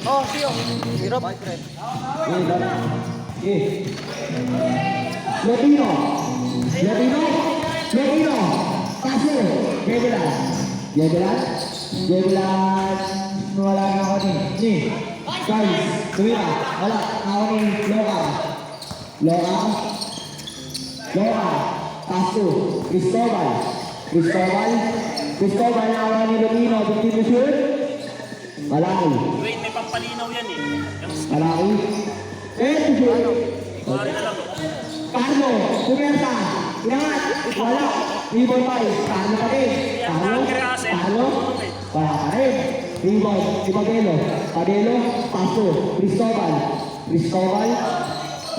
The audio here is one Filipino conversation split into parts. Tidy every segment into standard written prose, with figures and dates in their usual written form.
Oh, siyo. Hirap. Latino. Kaso. Jegelan. Wala na ako ni. Guys, tumira. Wala. Ako ni Loka. Kaso. Cristobal na ako ni Latino. Bukti mo shoot. Malaki. Wait, may pampalinaw yan eh. Malaki. Shoot. Carlo, pumerta. Inangat. Wala. Rebound pa eh. Carlo pa rin. Carlo. Wala pa rin. Rebound. Si Padelo. Paso. Cristobal.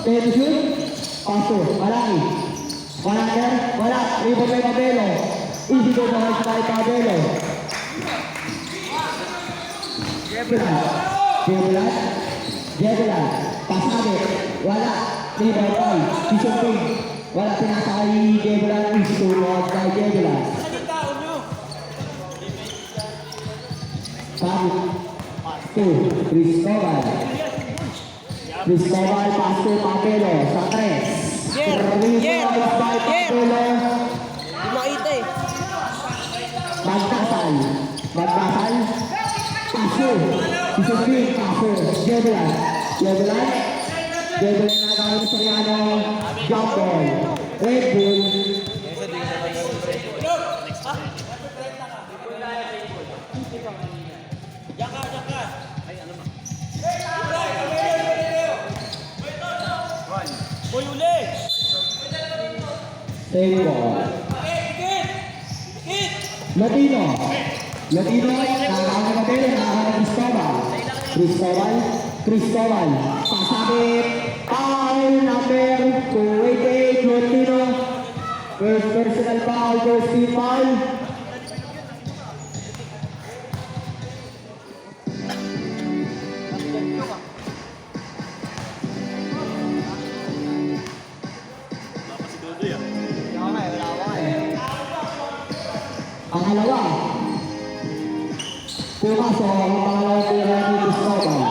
Ten shoot. Paso. Malaki. Wala. Rebound kay Padelo. Easy go sa kay Padelo. Jegelan. Pasade. Wala. Rebound pa. Sisumping. Wala pinasa kay Jegelan. Easy go kay Jegelan. Cristobal, paso, Papelo, sa tres. Rebound by Papelo. Di makita eh. Magdasal. Paso. Isipin, paso. Jegelan na kami sa Riano. Jump ball. Red Bull. Uy, uli! Save ball. Latino, nakakawin na Belo, nakakawin Cristobal, pasabit, foul number 288, Latino, first personal foul, first team foul. Pangalawa. Pumasok ang pangalawang tira ni Cristobal.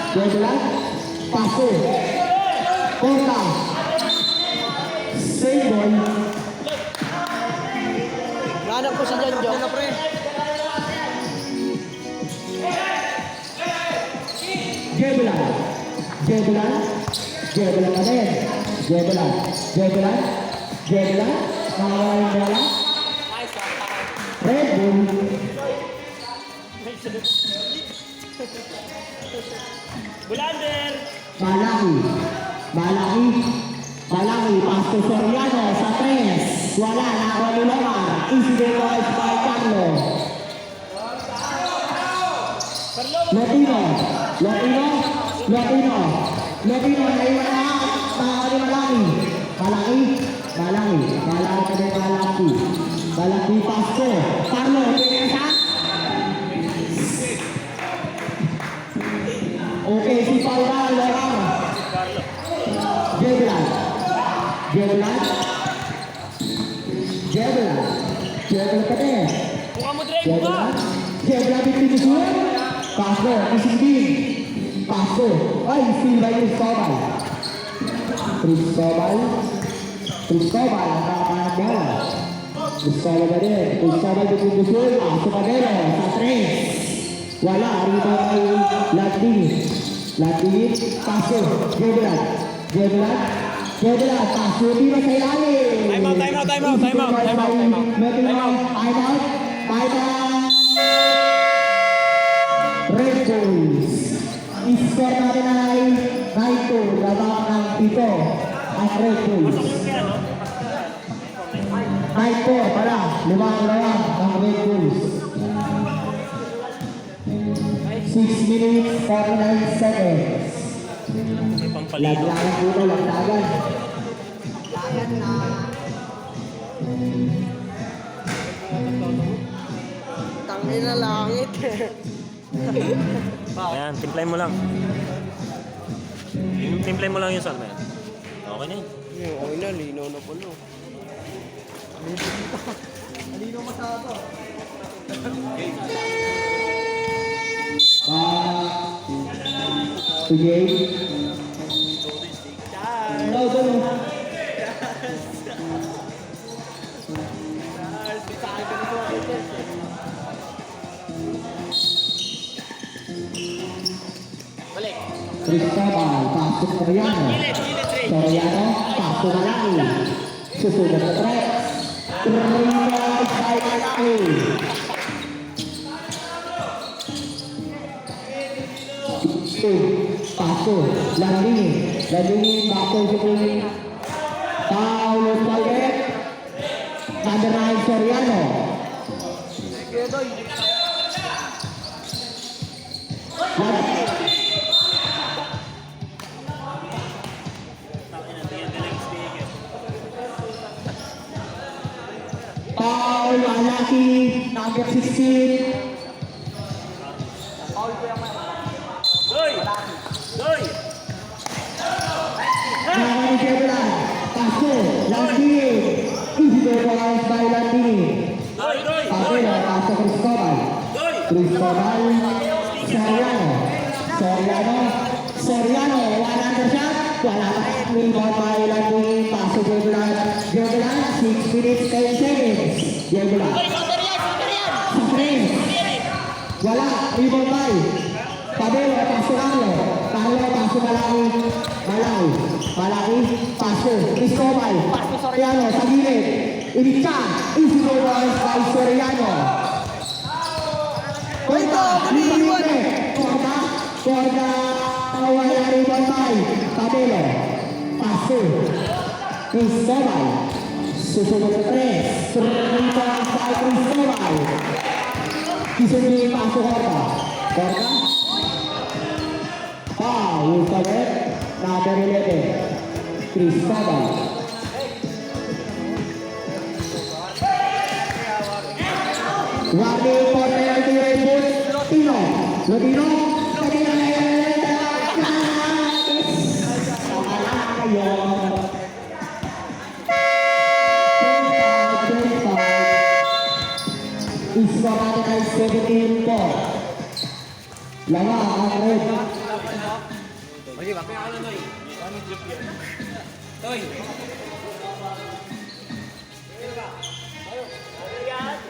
Jegelan. Paso. Porta. Save ball. Ganap ko si Janjo. Jegelan na din. Jegelan. Nangawain bola. Red Bull. Bulander! Malaki. Pasto Soriano sa tres. Wala na ako ni Lomar. Easy day boys by Carlo. Latino. Naiwan na. Malaki. Pasto. Carlo. Pinesa. Okay, si Paula Lomar. Jegelan pa din. Buka mo, Dre! Buka! Jegelan bitin. Paso, isindin. Paso. Ay, steal by Cristobal, ang kakakanap bola. Cristobal pa din. Cristobal bitin. Paso pa din. Sa tres. Wala, rito ay Latini. Paso. Jegelan. Paso. Di ba sa ilalim? Time out. Red Bulls. I-score natin ay 9-2. Labang ng 7 ang Red Bulls. 9-4 pala. 5-2 ang Red Bulls. 6 minutes, 49 seconds. May pampalinaw. Laglagan dito, laglagan. Tangin na langit. Ayan, timplay mo lang. Yung timplay mo lang yung salmon. Okay na yun. Okay na, linaw na po no. Linaw masyado. Tujay. No, no. Cristobal, pasok Soriano. Soriano, pasok Malaki. Susunod na track. Terminal by Malaki. Pasok, Landini. Landini, pasok Soriano. Paulo Paget. Number 9, Soriano. Paul Malaki, number 16. Doy! Doy! Nakani Kebelan, Paso, Landini. Isidoro Alves by Landini. Doy! Doy! Pabelo, Paso Cristobal. Doy! Cristobal, Soriano. Soriano, Soriano, one undershot. Wala pa rin by Landini. Paso Kebelan. Kebelan, 6 minutes, 10 seconds. Kebelan. Sakrin. Wala, rebound by Pabelo, paso Carlo. Carlo, paso Malaki. Malaki. Malaki, paso. Cristobal. Soriano, sa gilid. Inica. Isidoro Alves by Soriano. Korda, libre. Korda, wala rebound by Pabelo. Paso. Cristobal. Susunod na 3. Rebound by Cristobal. Isunod paso Korda. Korda. Foul, Paget. Number 11. Cristobal. Warning for penalty rebut. Lotino. Lotino. Lotino. Iskor natin ay 17 po. Lama ang red. Okay, bakit ako na, Doy? Doy!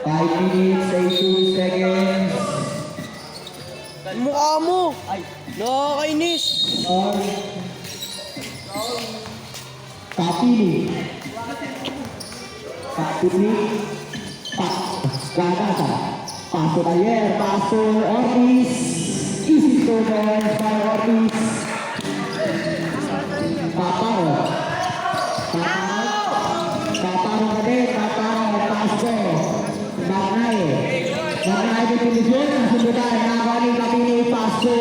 5 minutes, 82 seconds. Mukha mo! Nakakainis! Or Kapili. Kapili. Gagasa. Paso Taller. Paso Ortiz. Easy to ball by Ortiz. Paparo. Paparo ka din. Paparo. Paso. Magnay. Magnay din pinisyon. Nasundutan. Nakakaling Kapili. Paso.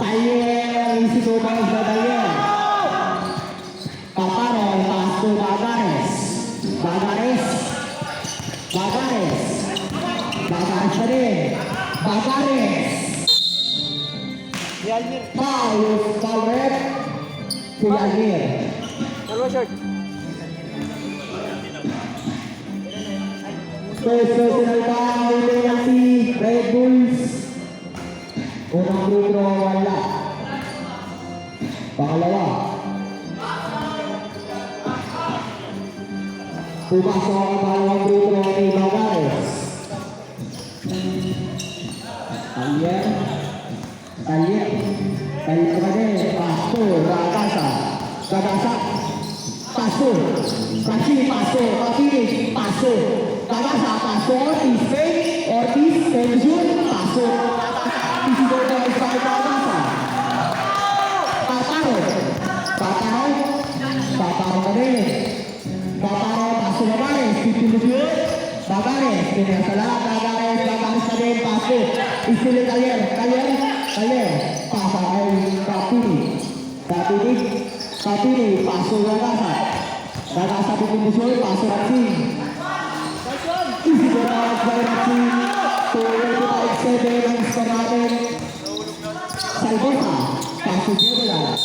Taller. Easy to ball by Taller. Paparo. Paso. Bagares. Bagares. Bagares. Bagares pa din. Bagares. Paul Calvet. Si Yalmir. Dalawa short. Personal foul penalty. Red Bulls. Unang free throw wala. Pangalawa. Pumasok ang pangalawang free throw ni Bagares. Taller. Taller. Taller pa din. Paso. Ragasa. Ragasa. Paso. Kasi paso. Kapili. Paso. Ragasa. Paso. Ortiz. Fake. Ortiz. Tension. Paso. Isidoro Alves by Ragasa. Paparo. Paparo. Paparo pa din. Paparo. Paso Bagares. Titulog. Bagares. Pinasala. Bagares. Bagares pa din. Paso. Istilit Taller. Taller. Taller. Pasa ay Kapili. Kapili. Kapili. Paso Ragasa. Ragasa pinipindusol. Paso Raksing. Isidoro Alves by Raksing. 2:25-7 ang score natin. Salvosa. Paso Jebelan.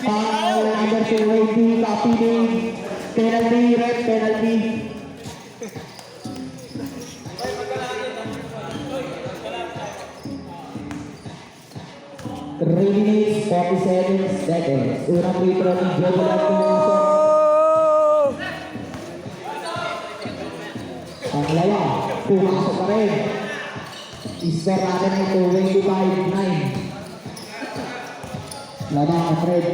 Foul number 20, Kapiling. Penalty, red penalty. Three minutes, 47 seconds. Unang free throw ni Jovelan Tumaso. Pangalawa, pumasok pa rin. Score natin ay 25-9. Labang Fred.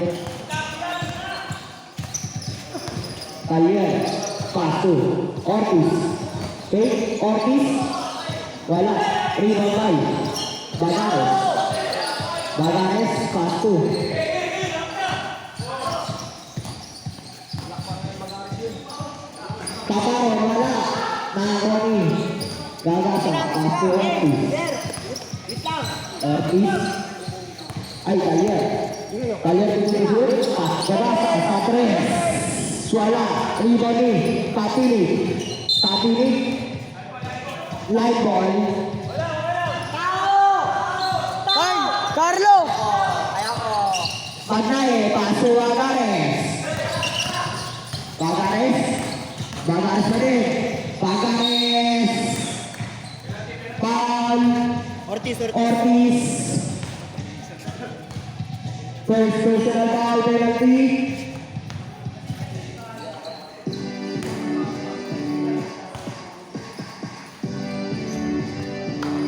Kalian, paso, Ortiz. Fake, Ortiz. Wala, rebound by Bagares. Bagares, paso. Kaparo, wala. Nakakoni. Gagasa, paso, Ortiz. Ortiz. Ay, Kalian. Kalian pinag-shoot. Gagasa, Patres. Suala, rebound ni Kapili. Kapili. Light ball. Ay! Carlo! Patay, paso Bagares. Bagares. Bagares pa rin. Bagares. Foul. Ortiz. Ortiz. First personal foul penalty.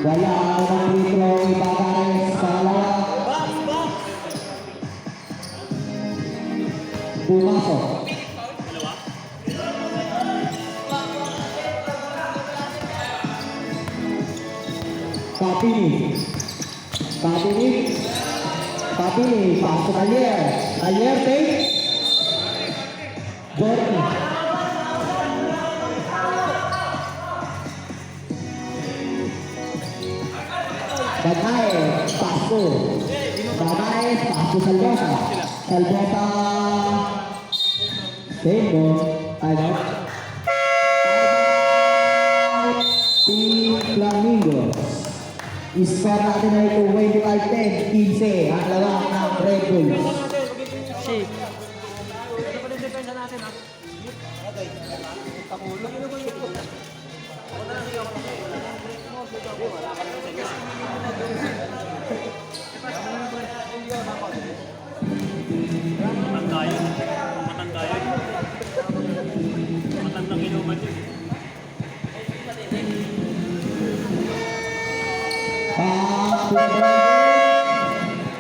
Wala ang free throw ni Bagares. Pangalawa. Pumasok. Kapini. Kapini. Kapini. Pasok Alier. Alier take. Jordan. Bagay. Paso. Bagay. Paso Salvota. Salvota. Tempo. Ano? Team Flamingos. Score natin ay 25-10, 15 ang lawak ng Red Bulls. Si. Matanda yun. Matanda yun. Matandang inuman yun.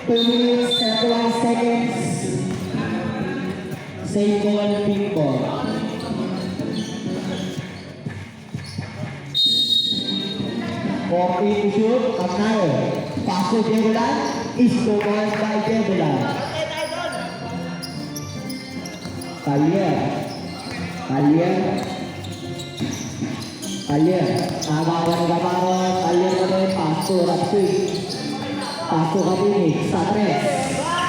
Two minutes, 31 seconds. Save ball, pink ball. Forty to shoot, Pagnayo. Paso Jebulan, is scored by Jebulan. Kalier. Agawan ni Gabaron. Kalier pa rin. Paso Rapsi. Paso Kabini. Sa tres.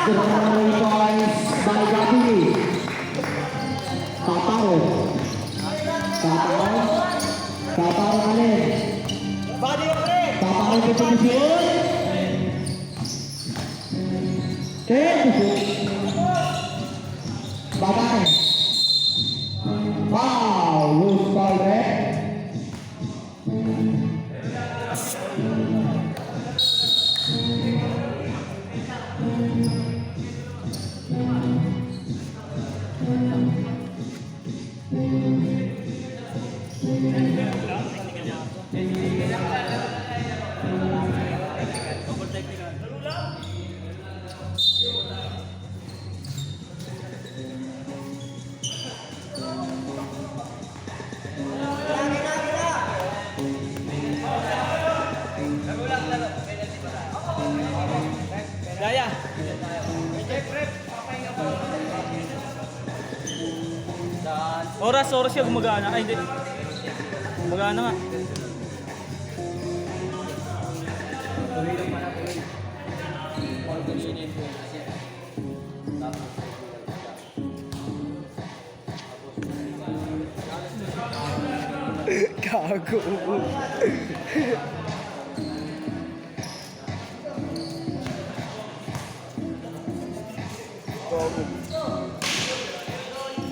Kurang points by Kabini. Kaparo. Kaparo alin. Kaparo ke posisyon. Babae. Wow, loose ball red. Daya. Oras siya gumagana. Ay, hindi. Gumagana nga. Gago.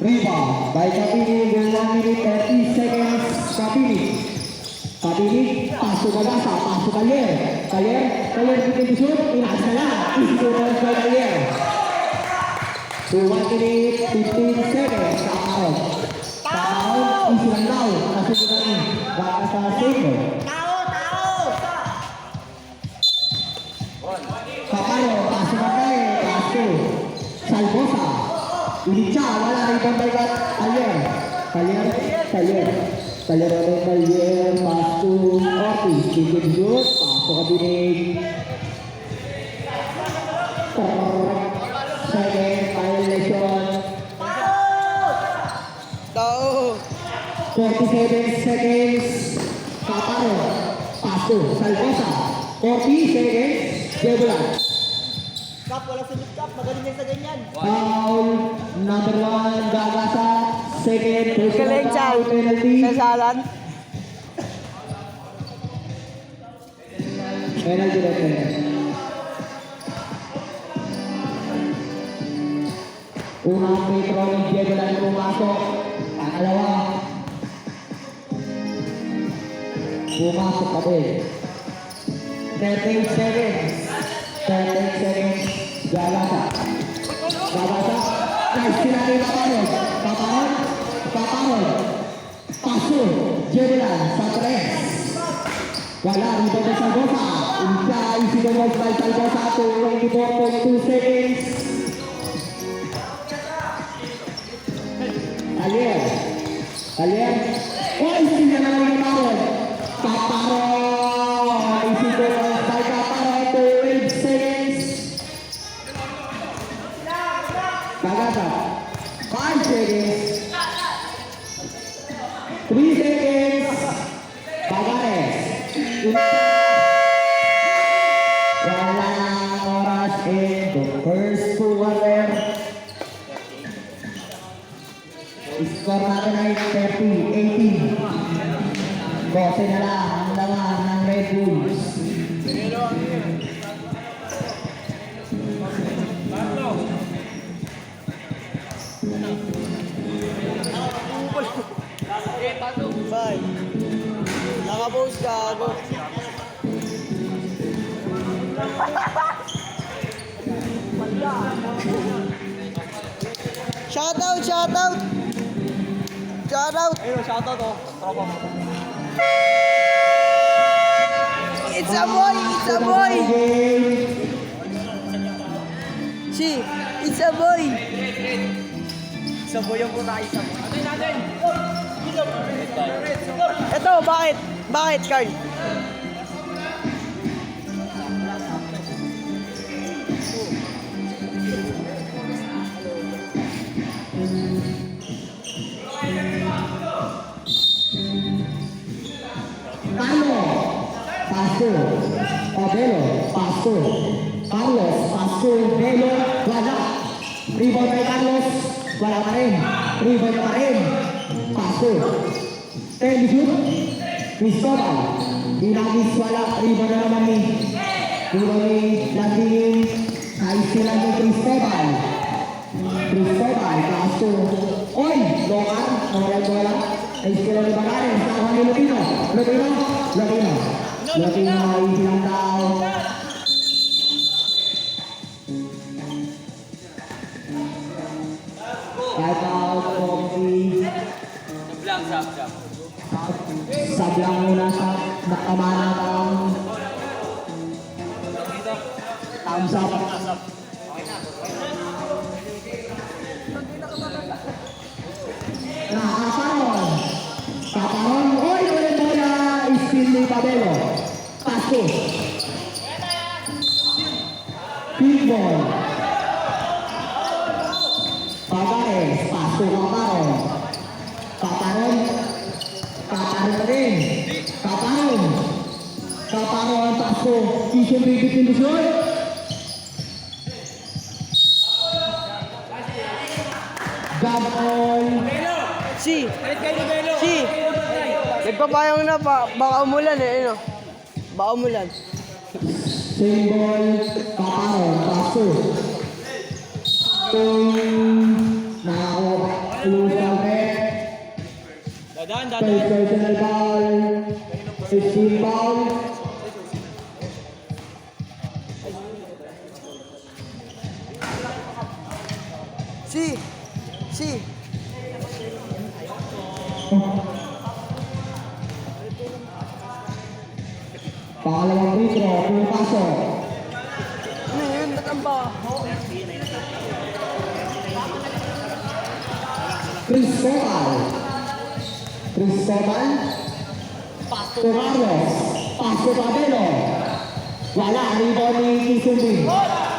Rebound by Kapili, 1 minute 30 seconds. Kapili, pasok Agasa, pasok Kalyer bikin di shoot, inaas na lang. Easy to run by Kalyer. So 1 minute 15 seconds. Kakaon, easy lang daw. Kasi kita ni, baka sa safe. Kaparo, pasok na kayo, pasok. Salvosa. Ulicha, wala na ibang baygat. Kalyer ulit Kalyer. Pass to Ortiz. Bikin shoot. Pasok ka binig. Second violation. 47 seconds. Kaparo. Pass to Salvosa. 40 seconds. Jebulan. Kap, walang sunod kap. Magaling yan sa ganyan. Foul number 1, Gagasa. Second, Galing, Chay. penalty. Sasalan. Penalty na penalty. Unang metro ni Diego na pumasok. Pangalawa. Pumasok pa din. 13 seconds. Gagasa. Nice sinari Papanol. Paso. Jebulan sa 3. Wala rito sa Salvosa. Isi domos by Salvosa to 24.2 seconds. Kalyer. Isi na lang yung Kaparo. Isi domos by Kaparo to 8 seconds. Gagasa. 5 seconds. 3 seconds. Bagares. Wala nang oras in the first quarter. Score natin ay 30-18. 12 na lang ang laman ng Red Bulls. Bye. Nakapost ka ako. Shoutout! Ayun, shoutout oh. Tropa mo. It's a boy! It's a boy! Saboy ang kunay sa mo. Natin! Ito, bakit? Bakit, Carl? Carlos, paso, Belo, wala. Rebound kay Carlos, wala pa rin. Rebound pa rin. Paso. Shoot. Cristobal. Dinagis, wala. Rebound na naman ni. Landingin. Ayos sila ni Cristobal. Paso. Oy, Lokan. Wala. Ayos sila ni Bagares. Nakuha ni Lutino. Lutino, ayos silang tao. Five out from the sablang muna sa nakamana ng thumbs up. Kaparon. Oy, ulit bola. Spin ni Pabelo. Paso. Big ball. Pagares, paso Kaparon rin. Kaparon, paso. Isin bibitin di shoot. Grab all. Si. Nagpapayong na baka umulan eh. Baka umulan. Symbol, Kaparon, paso. Now, Lusal Red. Dadaan, Third dadaan. personal foul. 15 foul. Si. Pangalawang free throw, pumapasok. Ano yun? Ba't ang baho? Cristobal. Pasto Carlos. Pasto Cabello. Wala, rebound ni Kisumbing.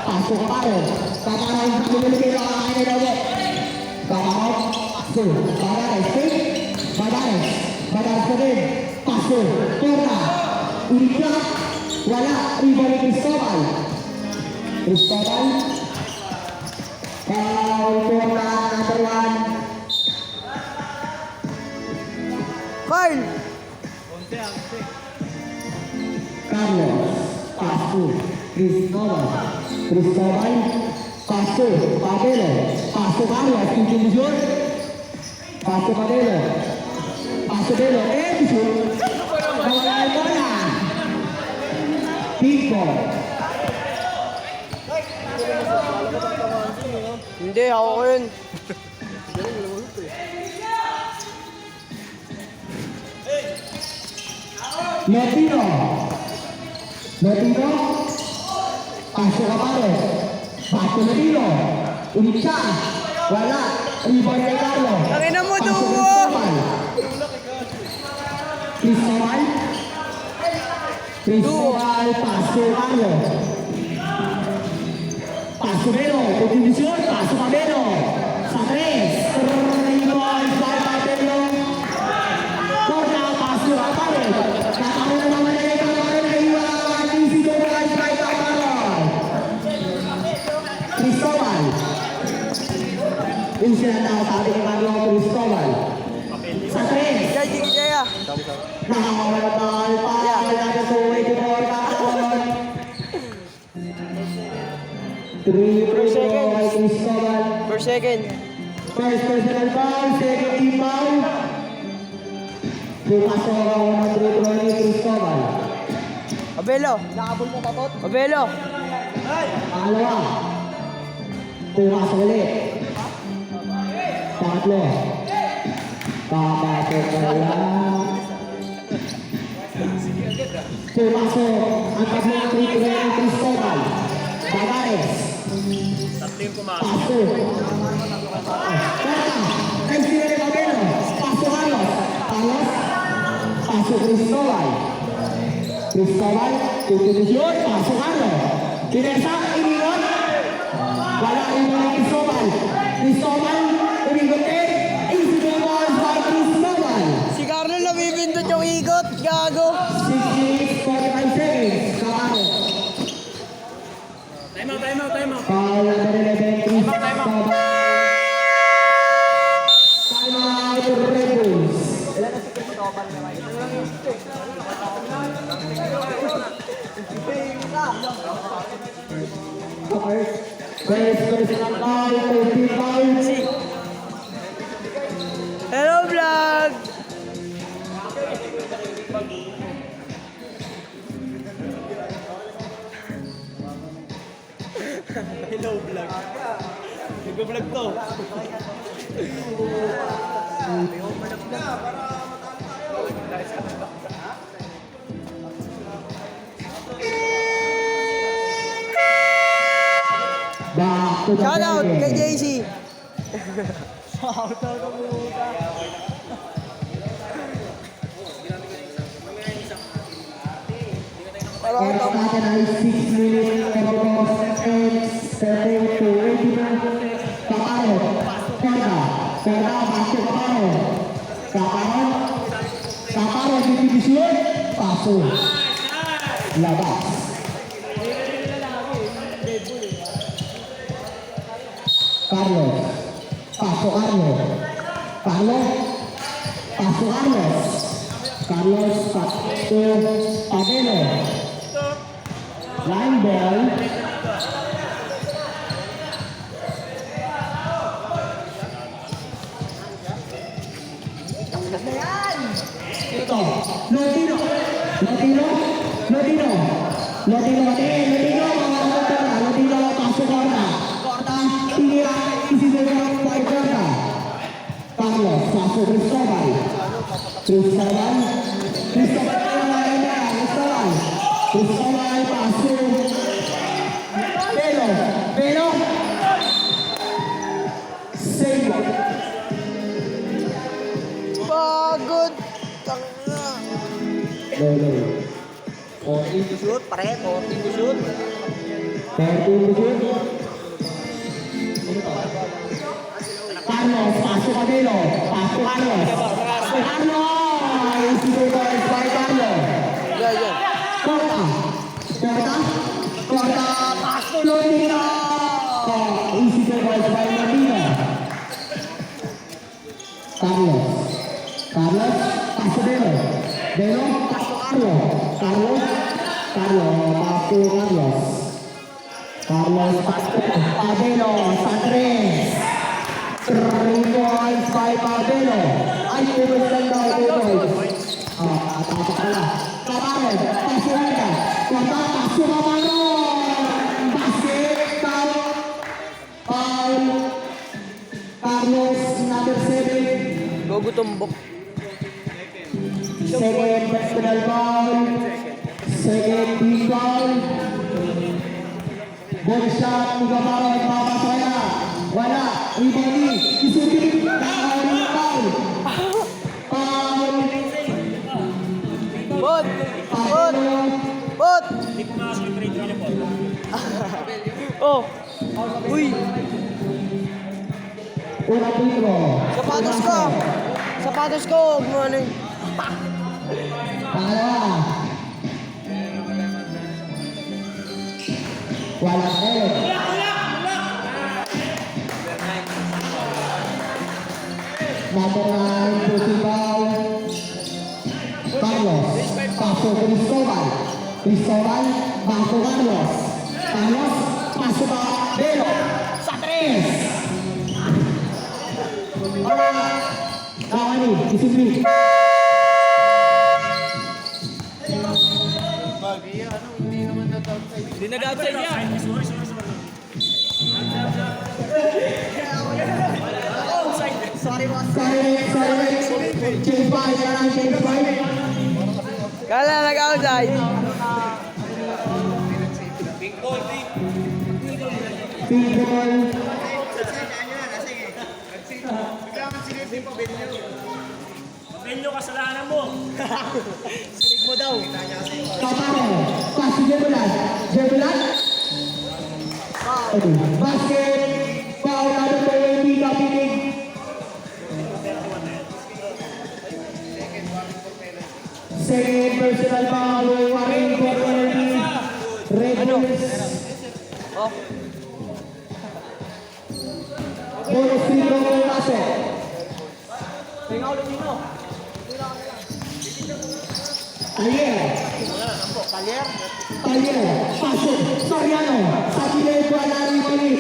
Pasto Caparo. Caparo yung pinilipin ang kakain na daw. Caparo. Pasto. Badares. Badares. Badares na rin. Pasto. Torna. Ulica. Wala, rebound ni Cristobal. Cristobal. Foul, Torna, number 1. Carl! Carlos, Pasto, Cristobal, Pasto, Pabelo, Pasto Carlos, Quintinizyon, Pasto Pabelo, Pasto Belo, Edison, nawala yung bola. Big ball. Hindi, ako ko yun. Lotino, Pasto Caparo, Pasto Lotino, Ulica, wala, rebound kay Carlo. Tangina mo, Pasto duo! Cristobal, Pasto Carlo. Pasto Belo, contribución, Pasto Pabelo. Sa 3, rebound kay Pabelo. Corta, Pasto Caparo. Caparo na naman kay Caparo na iwan. Isido kay Caparo. Cristobal. Yung sinatawag sabi ni Carlo Cristobal. Sa 3. Jaya, Jaya. Nakakawalatal pa. Nasa suway ko por Capron. 3 Per second. kay Cristobal. Per second. First personal foul, second team foul. Pupasok ako ng free throw ni Cristobal. Abelo. Nakabol mo patot. Abelo. Pangalawa. Pupasok ulit. Pangatlo. Papasok wala. Pupasok ang tatlong free throw ni Cristobal. Bagares. Tatlo yung pumasok. Paso. Corta. Estilo de Pabelo. Paso Carlos. Carlos. Paso Cristobal. Cristobal. Contribución. Paso Carlos. Kinesa. Inigot. Wala rin mga Cristobal. Cristobal. Inigot din. Easy balls by Cristobal. Si Carlo nabibindot yung ikot. Gago. 6 minutes, 45 seconds. Kaparo. Time out. Foul number 11, Cristobal. Time out, Red Bulls. First personal foul, 13 fouls. Hello, vlog! Hello, vlog. Nag-vlog to. Back to the Shout out game. kay JC. First natin ay 6 minutes, 13 to 89. Kaparo. Corda. Pasto Kaparo. Kaparo, distribution. Paso. Labas. Carlos. Paso Carlos. Paso Carlos. Carlos Pasto Pabelo. Line ball. Cristo. Lotino. Lotino. Lotino. Lotino. Lotino. Lotino. Pasok Corda. Corda. Tinira. Isisipin by Corda. Carlos. Pasok Cristobal. Cristobal. Cristobal. Cristobal. Cristobal. Pasok. Pero. Pero. Save. Pagod. Tangina. Lolo. 14 to shoot, pare. 14 to shoot. 13 to shoot. Carlos, pasok Adelo. Pasok Carlos. Carlos! Institutos by Carlos. Yan, yan. Corta. Corta. Corta. Pasok Lotino. Institutos by Lotino. Carlos. Carlos. Pasok Delo. Delo. Pasok Carlos. Carlos. Carlos. Pasok Carlos. Carlos pasok. Pabelo. Santres. 3 points by Pabelo. Ay, ubos lang daw. 2 points. Tapos pala. Kaparon. Pasukan ka. Kota. Pasok Kaparon. Basket. Foul. Foul. Carlos. Number 7. Gogo tumbok. Second personal foul. Second team foul. Ball shot. Tiga Kaparon. Papasok na. Wala. Rebounding. Isipin. Nakakulit foul. Foul. Bot! Bot! Bot! Hindi pumasok yung trade runner po. Oh! Uy! Unang tiro. Sapatos ko! Sapatos ko! Huwag mo ano eh. Pangalawa. Walang head. Number 9, pushing foul. Carlos. Pasok Cristobal. Cristobal. Pasok Carlos. Carlos. Pasok pa. Belo. Sa 3. Kawani. Disiplin. Hindi nag-outside niya. Sorry, sorry, sorry. Sorry. Change five. Change five. Kala nag-outside. Pink ball. Benyo, kasalanan mo. Sinig mo daw. Kaparo. Kasi Jebulan. Jebulan. Basket. Foul natin po yung hindi kapinig. Second personal foul. Waring corner ni Red Bulls. Oh. Bonus free throw po pasok. Talier. Pasok. Soriano. Sa pilit po alari muli.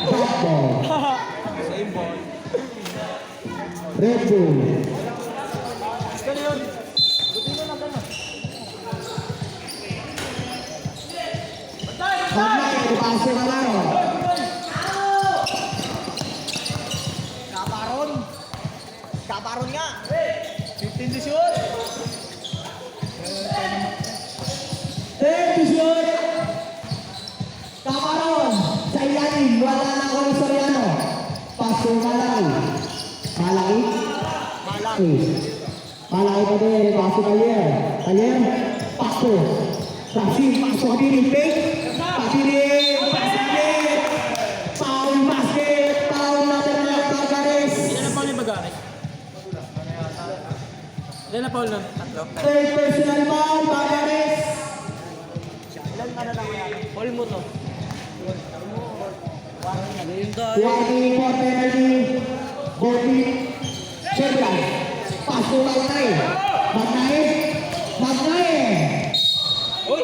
Ball. Same ball. Red Bull. Pagmay, pasok ka lang. Kaparon. Kaparon nga. 15 to shoot. 10 to shoot. Kaparon. Sa ilalim. Wala na ko ni Soriano. Pasok Malaki. Malaki? Malaki. Malaki pa din. Pasok Talier. Talier. Pasok. Rasim. Pasok din. Fake. Pasilip. Pasilip. Foul basket. Foul natin na Tagares. Ilan na foul yung Bagares? Ilan na foul nun? Tatlo. Third personal foul. Tagares. Hold mo to. Warning for penalty. Bobby. Chevron. Pasok Magnay. Magnay. Magnay. Uy!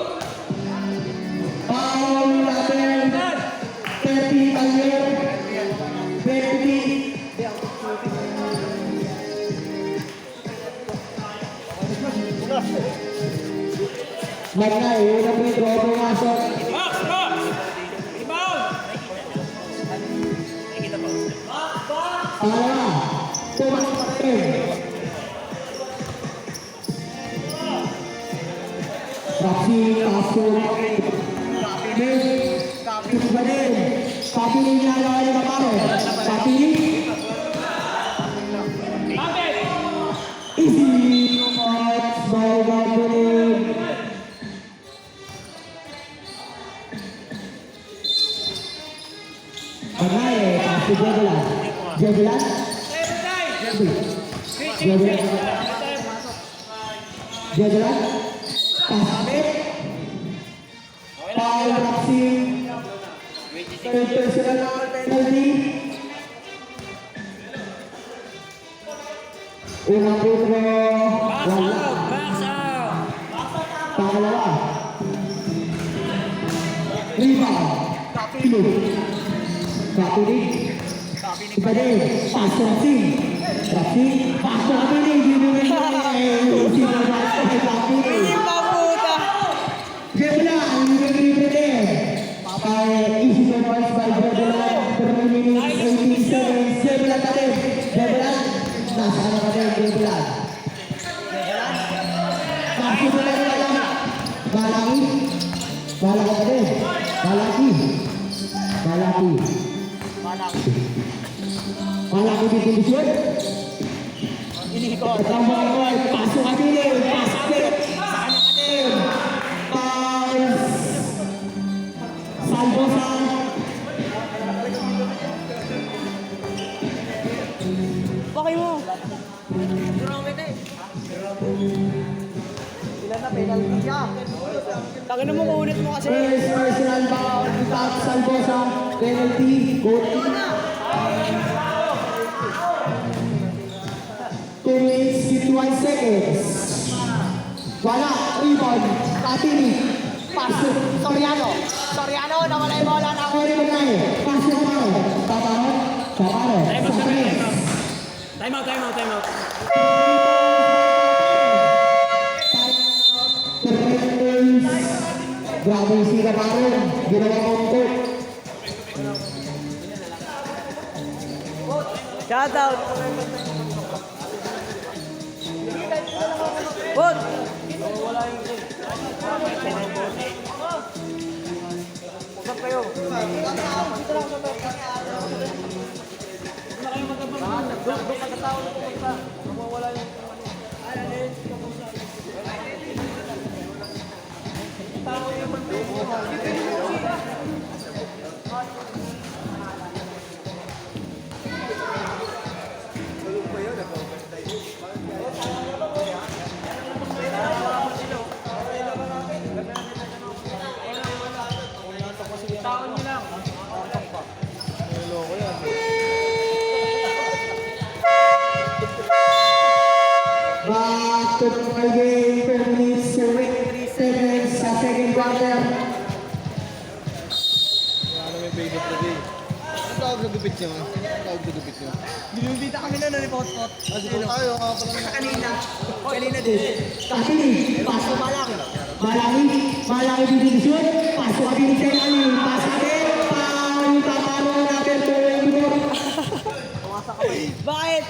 Foul natin. 30 Talier. 20. Bagay, unang free throw, pumasok. Box! Box! Rebound! Pangalawa, pumasok pa rin. Roxy, Castro, Kapili pa din. Kapili niya na kayo maparo. Kapili. Easy points by Kapili. Bagay, Castro Jebelan. Jebelan? Jebelan. Jebelan. Pasabit. Foul Roxy. Third personal penalty. Unang free throw. Box Wala. out! Box out! Pangalawa. Rebound. Kapili. Kapili. Iba din. Pass to Roxy. Roxy. Pass to Kapili. Ginawin niya. Sino ba? Kapili. Hindi pa puta. Jebelan, libre din. Easy points by Jebelan. 3 minutes, 18 seconds. Jebelan pa rin. Jebelan. Nasa ano pa rin, Jebelan. Kasi pa rin wala. Balaki. Balaki pa rin. Balaki. Balaki. Balaki di kondisyon. Katambang ko ay pasok ka din. Pasok din. Sana ka din. Fouls. Salvosa. Bakay mo. Ilan na penalty siya? Tangin mo kuulit mo kasi. First personal foul. Top Salvosa. Penalty. Goal. 2 minutes, 51 seconds. Wala. Rebound. Kapili. Pasok. Soriano. Soriano, nawala yung bola na. Sorry mo na eh. Pasok mo. Taparon. Taparon. Time out, Sa time tres. out. Time out, time out, time out. Grabe si Taparon. Ginawa konto. Shout out. Bot. Usap kayo. Back to the game, 10 minutes, 73 seconds sa second quarter. Tawag sa gupit niyo. Tawag sa gupit niyo. Binibita kami na ni Potpot. Tayo, nga pala na. Kanina. Kanina din. Kapili, Paso malaki. Malaki, Malaki division, pasok ka din sa ilalim, pasok din, foul, Taparon, number 2. Bakit?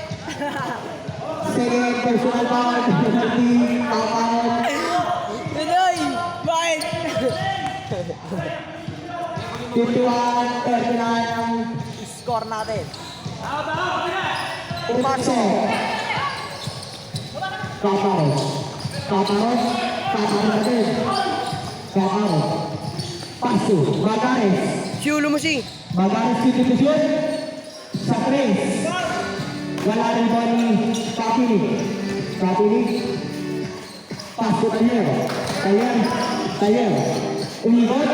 Second personal foul, penalty, Taparon. Pinoy! Bakit? 51-39 ang Score natin. pumasok. Taparon, Taparon, Taparon natin. Taparon, pasok, Magares. Si Ulo mo si. Magares division, sa 3. Wala rin ba ni Kapili? Kapili. Pasok Tayer. Tayer. Umibot.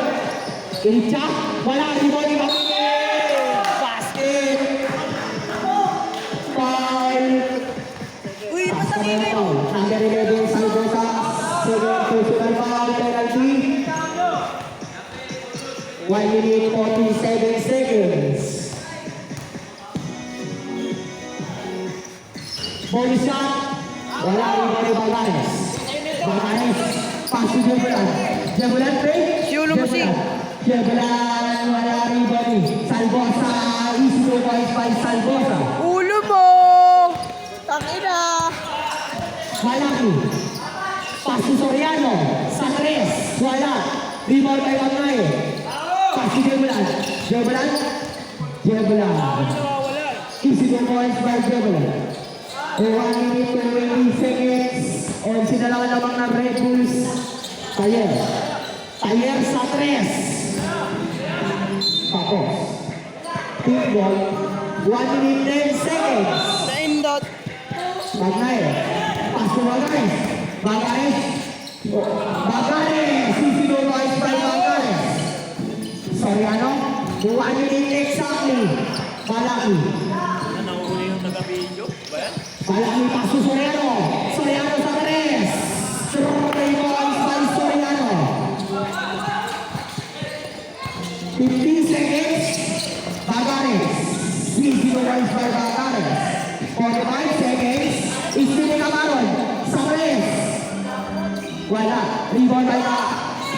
Iricha. Wala rin ba ni Kapili? Basket. Foul. Uy, pasangin mo. Number 11, Salvosa. Second personal foul penalty. 1 minute 47 seconds. Ball shot. Wala rin ba ni Bagares? Bagares. Pass to Jebulan. Jebulan, break. Si Ulo Musing. Jebulan, wala rebound eh. Salvosa, easy to boys by Salvosa. Ulo mo! Tangina! Malaki. Pass to Soriano. Sa tres. Wala. Rebound by Magay. Pass to Jebulan. Jebulan. Jebulan. Easy to boys by Jebulan. 1 minute 20 seconds. And sinalangan lamang ng Red Bulls. Tayer. Tayer sa tres. Tapos. Team ball. 1 minute 10 seconds. Time dot. Magay. Pass to Magay. Magay. Magay. Easy to boys by Magay. Soriano. 1 minute exactly. Malaki. Nauuli yung taga-video. Ba yan? Malaki paso Soriano. Soriano sa tres. Three points by Soriano. 50 seconds. Bagares. 50 points by Bagares. 45 seconds. Steve Camaron. Sa tres. Wala. Rebound by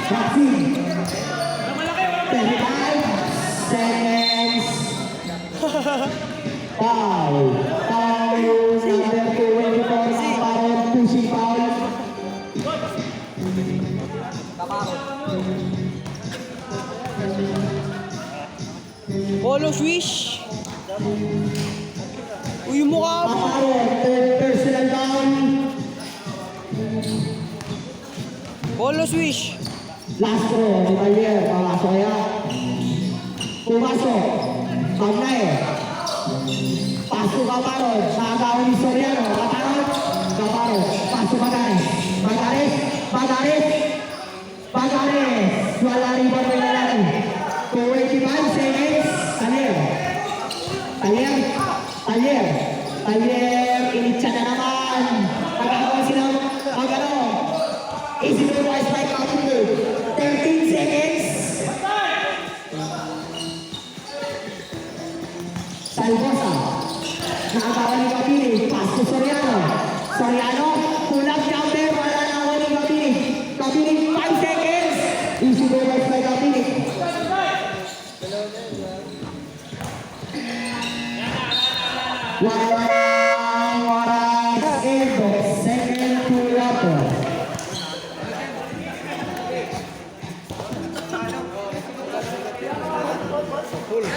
Maxine. 35 seconds. Foul. Foul. Number 24. Camaron. Pushing foul. Polo swish. Uy, yung mukha mo. Camaron. Third personal down. Polo swish. Last throw. Metalier. Pamasok ya. Pumasok. Magnay. Pasok Camaron. Nakagawa ni Soriano. Camaron. Camaron. Pasok Magares. Magares. Magares. Magares. Wala rebound ng lalaki. 25 seconds. Taller. Taller. Taller. Taller. Initsa na naman. Magagawa sila magano. Easy to rise by Kapitol. 13 seconds. Salvosa. Nakagawa ni Kapili. Pass to Soriano. Soriano. Pull-up jumper. Wala na ako ni Kapili. Kapili 5 seconds. Easy to rise by Kapili. Walang oras. Ego. Second pull-up.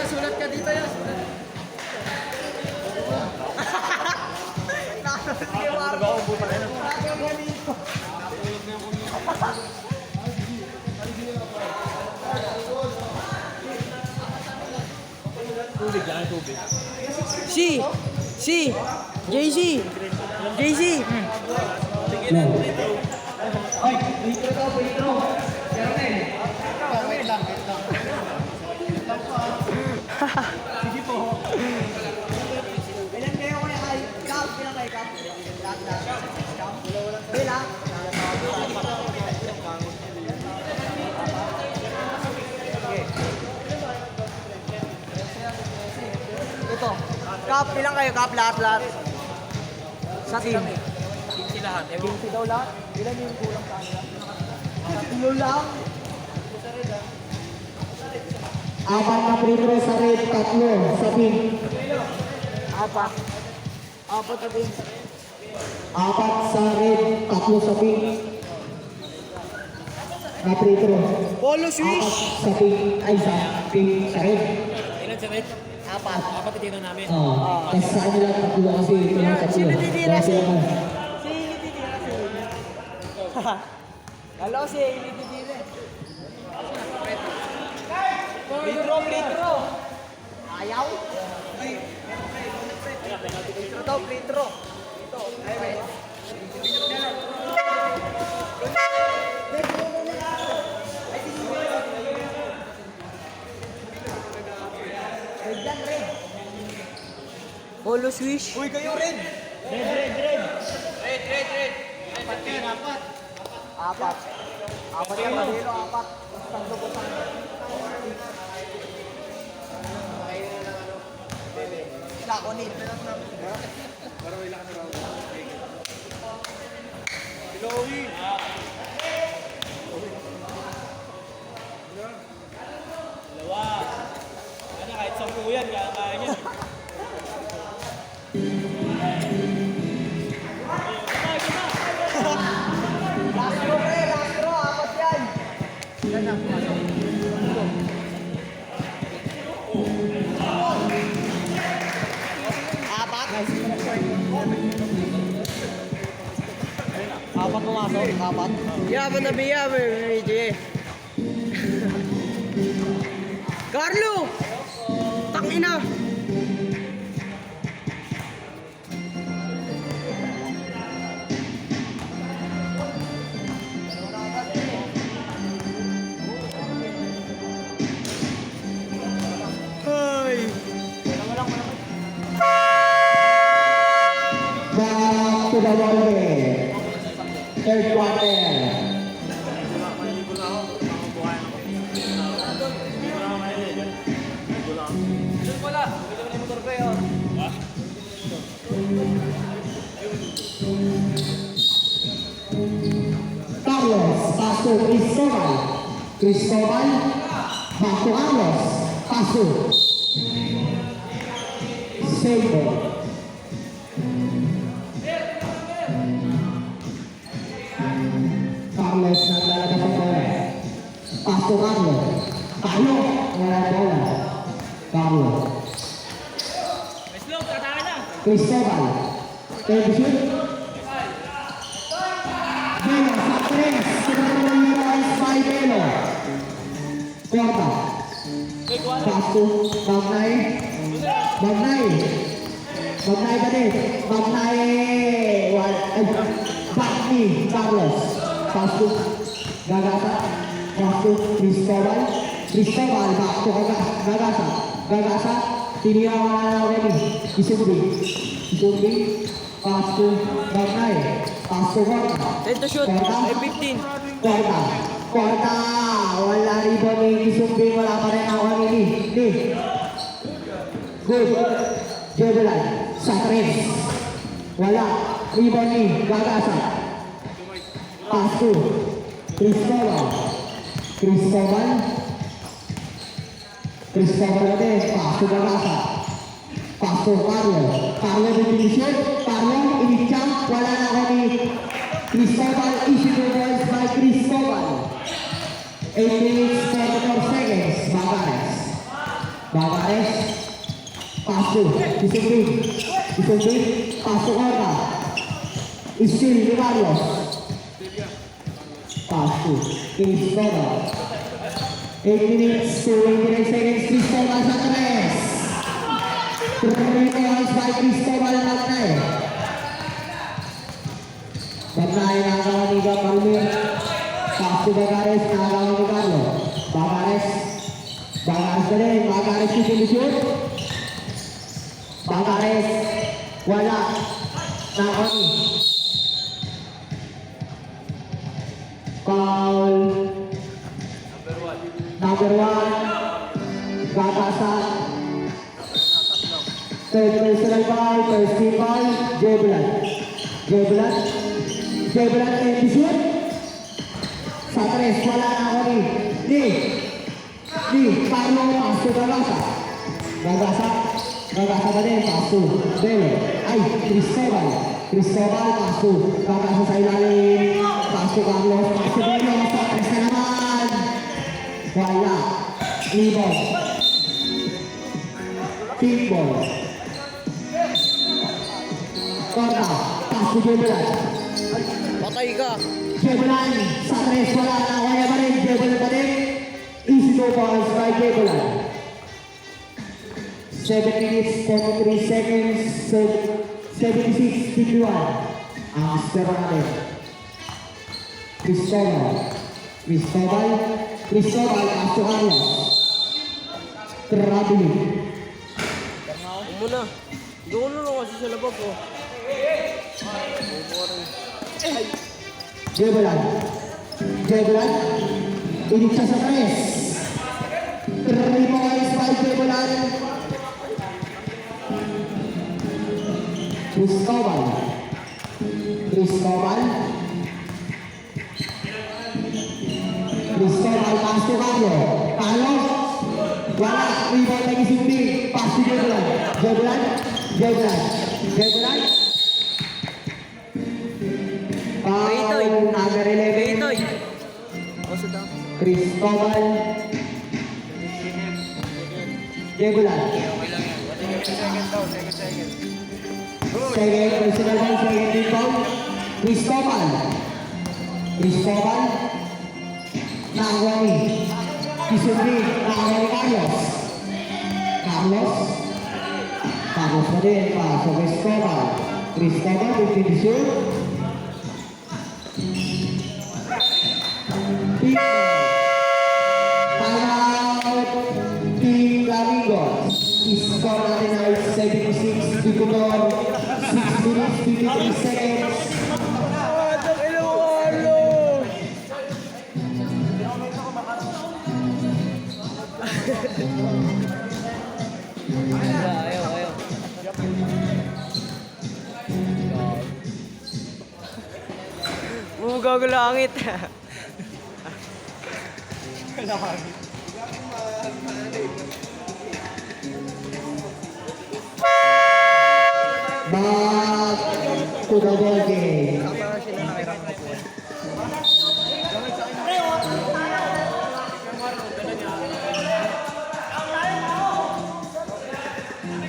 Sulat ka dito yan. Si. JC. JC. Ay, litro daw, litro. Caramel. Wait lang. Sige po. Ilan kayo kaya kay Cap? Ilan kay Cap? Bilang. Ito. Cap, ilang kayo? Cap, lahat. Sa team. 15 lahat. 20 daw lahat. Ilan yung kulang sa kanila? 10 lang. Apat na free throw sa red, tatlo sa pink. Apat na team. Apat sa red, tatlo sa pink. Na free throw. Polo Apat swish. sa pink, ay sa pink, sa red. Ilan sa red? Apat. Apat titira namin. Tapos sa kanila, tatlo kasi ito na tatlo. Sino titira? Kaya sila man. Si Ili titira si Ili. Kala ko si Ili titira. Litro. Ayaw. Litro daw, litro. Ito. Ay, wait. Polo swish. Uy, kayo rin. Red. Apat. Apat yan, Manilo, apat. Tatlo po sa Lakonin. Para may lakas na raw. Hello, kahit 10 yan, kaya niya. Last row, apat yan. Yan na, pumasok. Apat? Apat pumasok, apat. Yaman na biya, BJ. Carlo! Tangina! Ay! Back to the volley. Third quarter. Carlos, pass to Cristobal. Cristobal, back to Carlos. Pass to Sable. Carlos naglalagay ng bola. Pass to Carlo. Carlo, wala ang bola. Carlo. Slow, tataka na. Cristobal. Television. Belo, sa tres. Pinagpapaliwas by Belo. Corta. Pass to Magnay. Magnay. Magnay ba din? Magnay. Back ni Carlos. Pass to Gagata. Pass to Cristobal. Cristobal. Back to Gagata. Gagata. Tinihawa na already. Isumbi. Isumbi. Pass to Magnay. Pass to Corta. Time to shoot. Ay, 15. Corta. Corta. Wala ribon ni Isumbi. Wala pa rin ako ni Ni. Good. Jebelan. Sa tres. Wala. Ribon ni Gagasa. Pass to Cristobal. Cristobal. Cristobal natin. Pass to Gagasa. Pass to Carlo. Carlo definition. Carlo inicham. Wala na ako ni Cristobal. Issue the balls by Cristobal. 8 minutes 44 seconds. Bagares. Bagares. Pass to Isumbi. Isumbi. Pass to Corta. Still ni Carlos. Pass to Cristobal. 8 minutes 29 seconds. Cristobal sa tres. 3 points by Cristobal Magnay. Magnay nagawa ni Palmer. Pass to Bagares. Nagawa ni Carlo. Bagares. Bagares na rin. Bagares yung solusyon. Bagares. Wala. Nakoni. Foul. Number 1. Gagasa. Third personal foul. First team foul. Jebelan. Jebelan. Jebelan and shoot. Sa tres. Wala na ako ni. Carlo. Pass to Gagasa. Gagasa. Gagasa ba din? Pass to Belo. Ay, Cristobal. Cristobal. Pass to Gagasa sa ilalim. Pass to Carlos. Pass to Belo. Sa tres na naman. Wala. Libon. Team ball. Corta. Pass to Jebelan. Patay ka. Jebelan. Sa tres. Wala na. Kaya ba rin? Jebelan ba din? Easy to balls by Jebelan. 7 minutes, 43 seconds, 76, 51. Ang score natin. Cristobal. Cristobal. Cristobal. Pass to Carlos. Traveling. Muna. Doon na lang kasi sa labag ko. Jebelan. Jebelan. Iniksa sa tres. 3 points by Jebelan. Cristobal. Cristobal. Cristobal. Pass to Carlo. Carlos. Wala. Rebound kay Kisumbi. Pass to Jebulan. Jebulan. Jebulan. Jebulan. Itoy. Foul number 11. Itoy. O, sa dami. Cristobal. Jebulan. Second personal foul, second team foul. Cristobal. Cristobal. Nakakuha ni Kisumbi. Nakakuha ni Carlos. Carlos. Carlos pa din. Paso Cristobal. Cristobal, 50 shoot. Timeout. Team Flamingos. Score natin ay 76. Bicol. 6 minutes, 53 seconds. Ayaw. Gago langit. Back to the ball game.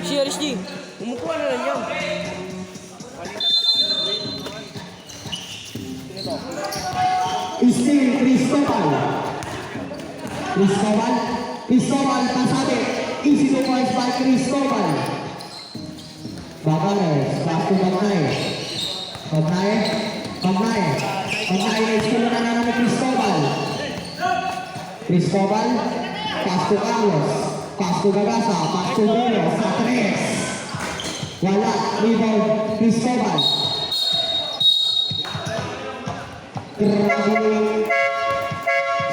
Si RSG, umukuha na lang yan. Still Cristobal. Cristobal pasade. Easy to points by Cristobal. Bagares, back to Bagnaye. Bagnaye na iskula na naman ni Cristobal. Cristobal, pass to Carlos. Pass to Gagasa, pass to Belo, sa 3. Wala, rebound, Cristobal. Grabe.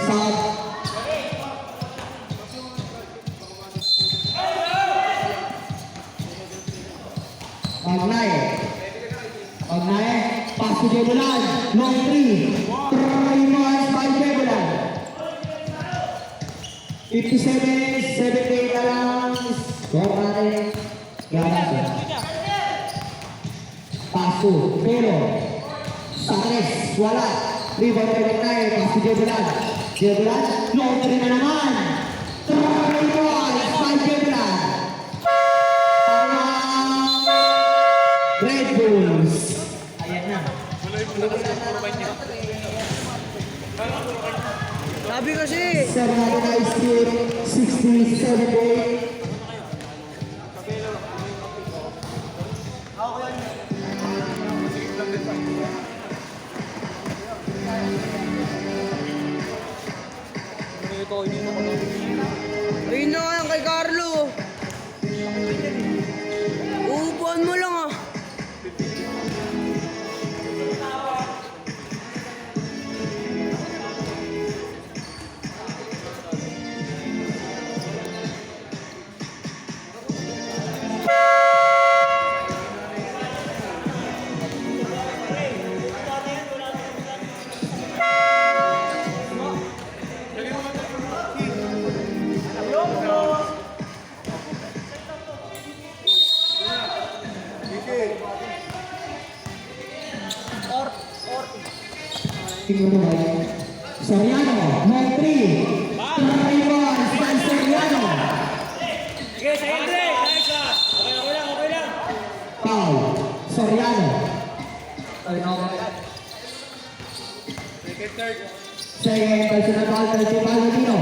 Sub. Bagnaye, pass to Jebulan, long 3 points by Jebulan. 57, 78 na lang. Score natin. Gagasa. Pass to Pero. Sa 3, wala. Rebound kay Bagnaye, pass to Jebulan. Jebulan, long 3 na naman. 3 points by Jebulan. Red Bulls. Ayan na. Sabi kasi. 60-78. Ayun na nga yan kay Carlo. Uupuan mo lang ah. Tingnan Soriano, long 3. 3 points by Soriano. Sige, sa Andre! Nice ah! Okay lang. Foul, Soriano. Second personal foul, principal Latino.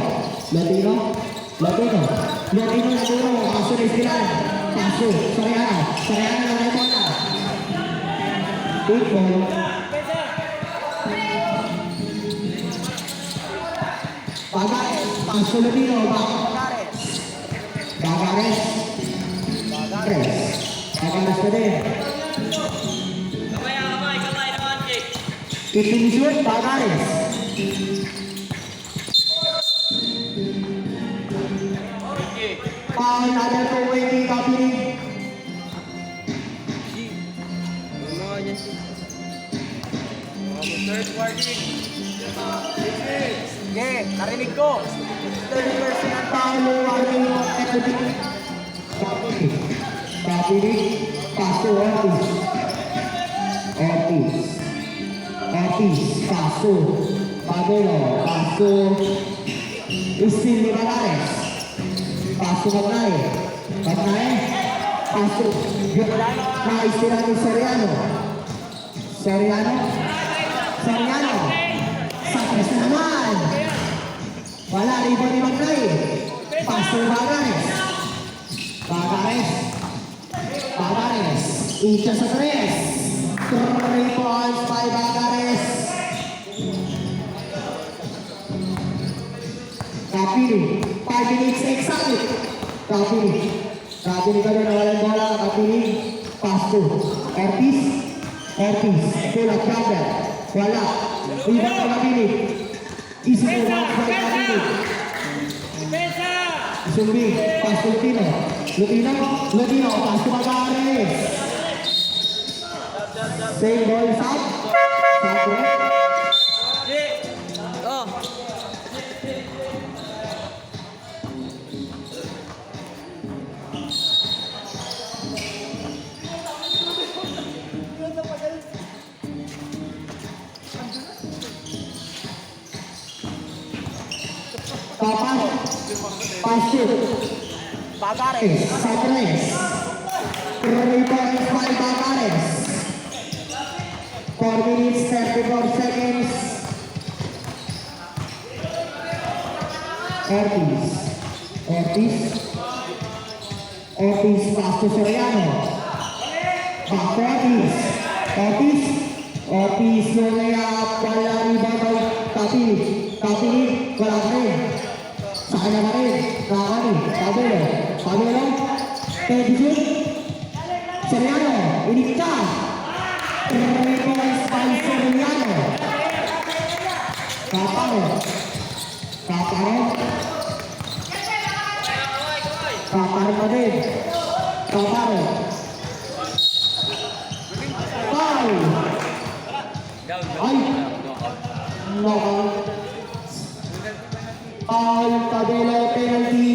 Paso na Iskilan. Paso, Soriano na reporta. 8 ball. Bagares, paso Latino, Bagares pa din. Kamay naman, Jake. Itinisuit, Bagares. Foul, another 2-way Kapiling. Ano nga dyan si? Third warning. Sige, narinig ko. Third personal foul, warning Kapili, paso Ortiz. Ortiz, paso. Padelo, paso. Istin Liberales. Paso Magnae. Paso. Naistira ni Soriano. Soriano. Sakres na naman. Wala, rebound ni Magnae. Paso Bagares. Icha sa 3 points by Bagares. Kapili, 5 minutes exactly. Kapili ka na nawalan bola. Kapili, pass to Ortiz, pull up cover. Wala, rebound ni Kapili. Easy to one by Kapili. Sumbi, pass to Lutino, pass to Bagares. Same ball is out. Oh. Pass to Bagares. Sakres. 3 points by Bagares. 4 minutes, 34 seconds. Ortiz, pass to Soriano. Back to Ortiz, no layup, wala rebound. Kapili, wala pa rin. Saan na rin? Padelo. Pedicure. Soriano, inikta. 3 points by Soriano. Kaparo pa din. Foul. Ay! Knockout. Foul, Padelo, penalty.